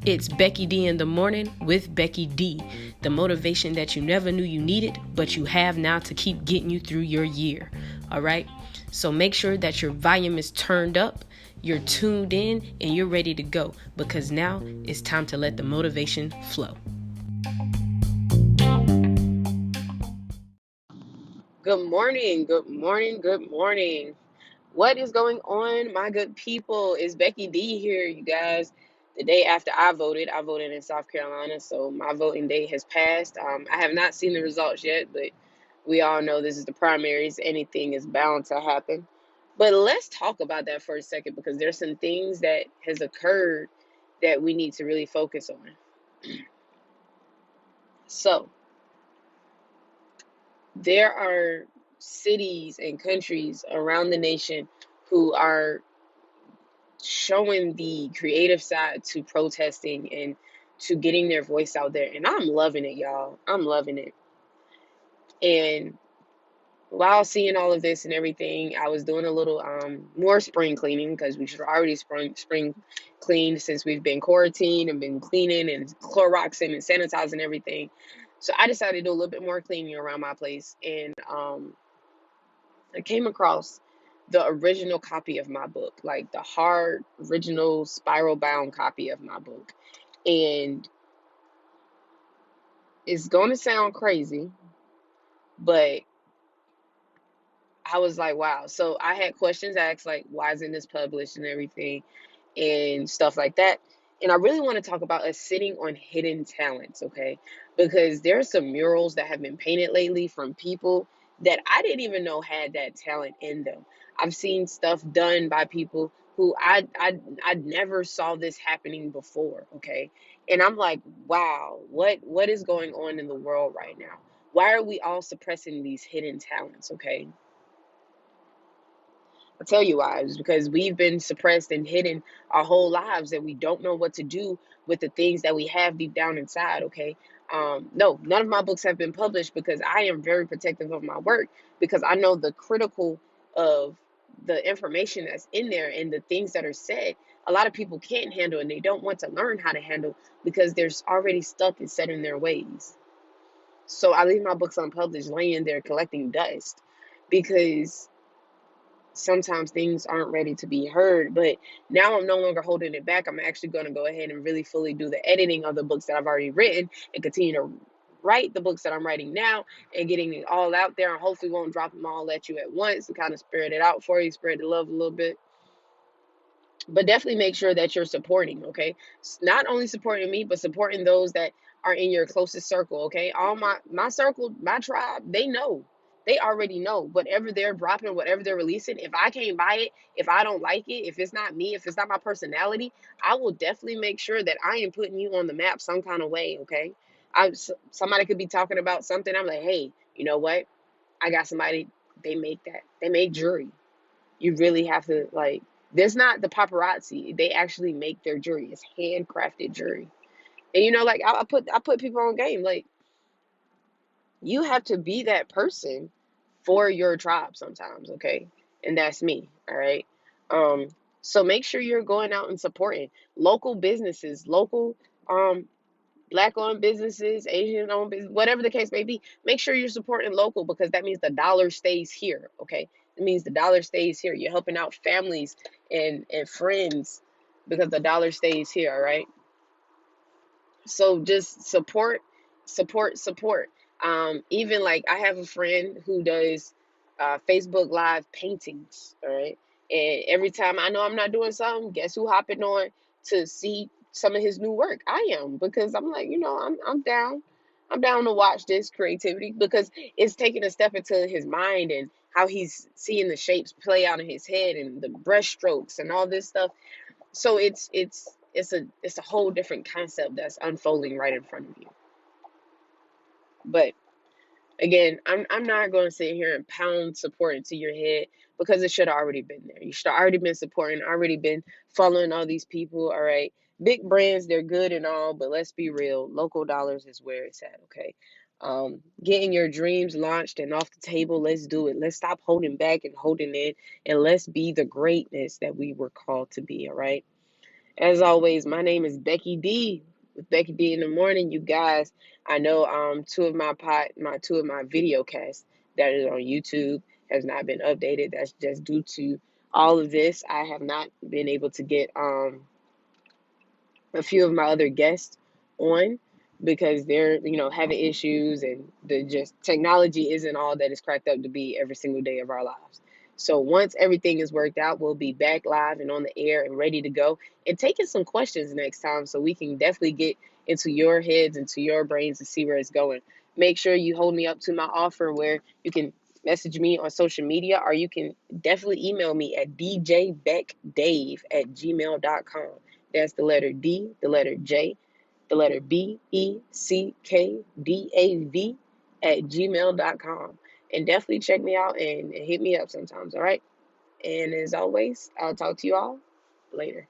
It's Becky D in the morning with Becky D, the motivation that you never knew you needed, but you have now to keep getting you through your year. All right? So make sure that your volume is turned up, you're tuned in, and you're ready to go, because now it's time to let the motivation flow. Good morning, good morning, good morning. What is going on, my good people? It's Becky D here, you guys. The day after I voted in South Carolina, so my voting day has passed. I have not seen the results yet, but we all know this is the primaries. Anything is bound to happen. But let's talk about that for a second, because there's some things that has occurred that we need to really focus on. So there are cities and countries around the nation who are showing the creative side to protesting and to getting their voice out there. And I'm loving it, y'all. I'm loving it. And while seeing all of this and everything, I was doing a little more spring cleaning, because we should already spring cleaned since we've been quarantined and been cleaning and Cloroxing and sanitizing everything. So I decided to do a little bit more cleaning around my place, and I came across the original copy of my book, like the hard original spiral bound copy of my book. And it's going to sound crazy, but I was like, wow. So I had questions asked, like, why isn't this published and everything and stuff like that. And I really want to talk about us sitting on hidden talents, okay? Because there are some murals that have been painted lately from people that I didn't even know had that talent in them. I've seen stuff done by people who I never saw this happening before, okay? And I'm like, wow, what is going on in the world right now? Why are we all suppressing these hidden talents, okay? I'll tell you why. It's because we've been suppressed and hidden our whole lives, and we don't know what to do with the things that we have deep down inside, okay? No, none of my books have been published because I am very protective of my work, because I know the critical of the information that's in there and the things that are said. A lot of people can't handle, and they don't want to learn how to handle because they're already stuck and set in their ways. So I leave my books unpublished, laying there collecting dust, because sometimes things aren't ready to be heard. But now I'm no longer holding it back. I'm actually going to go ahead and really fully do the editing of the books that I've already written, and continue to write the books that I'm writing now, and getting it all out there, and hopefully won't drop them all at you at once, and kind of spread it out for you, spread the love a little bit. But definitely make sure that you're supporting, okay? Not only supporting me, but supporting those that are in your closest circle, okay? All my circle, my tribe, they know. They already know whatever they're dropping, whatever they're releasing. If I can't buy it, if I don't like it, if it's not me, if it's not my personality, I will definitely make sure that I am putting you on the map some kind of way, okay? Somebody could be talking about something. I'm like, hey, you know what? I got somebody. They make that. They make jewelry. You really have to, like, there's not the paparazzi. They actually make their jewelry. It's handcrafted jewelry. And like, I put people on game. Like, you have to be that person for your tribe sometimes, okay? And that's me, all right? Um, so make sure you're going out and supporting local businesses, local black owned businesses, Asian owned business, whatever the case may be. Make sure you're supporting local, because that means the dollar stays here, okay? It means the dollar stays here. You're helping out families and friends, because the dollar stays here, all right? So just support, support, support. Even like, I have a friend who does Facebook Live paintings, all right? And every time I know I'm not doing something, guess who hopping on to see some of his new work? I am, because I'm like, I'm down. I'm down to watch this creativity, because it's taking a step into his mind, and how he's seeing the shapes play out in his head, and the brush strokes and all this stuff. So it's a whole different concept that's unfolding right in front of you. But again, I'm not going to sit here and pound support into your head, because it should have already been there. You should have already been supporting, already been following all these people. All right, big brands, they're good and all, but let's be real. Local dollars is where it's at. Okay. Getting your dreams launched and off the table. Let's do it. Let's stop holding back and holding in, and let's be the greatness that we were called to be. All right. As always, my name is Becky D with Becky D in the morning. You guys, I know two of my video casts that is on YouTube has not been updated. That's just due to all of this. I have not been able to get a few of my other guests on because they're having issues, and the just technology isn't all that it's cracked up to be every single day of our lives. So once everything is worked out, we'll be back live and on the air and ready to go and taking some questions next time, so we can definitely get into your heads, into your brains, to see where it's going. Make sure you hold me up to my offer where you can message me on social media, or you can definitely email me at djbeckdave@gmail.com. That's the letter D, the letter J, the letter BECKDAV @gmail.com. And definitely check me out and hit me up sometimes, all right? And as always, I'll talk to you all later.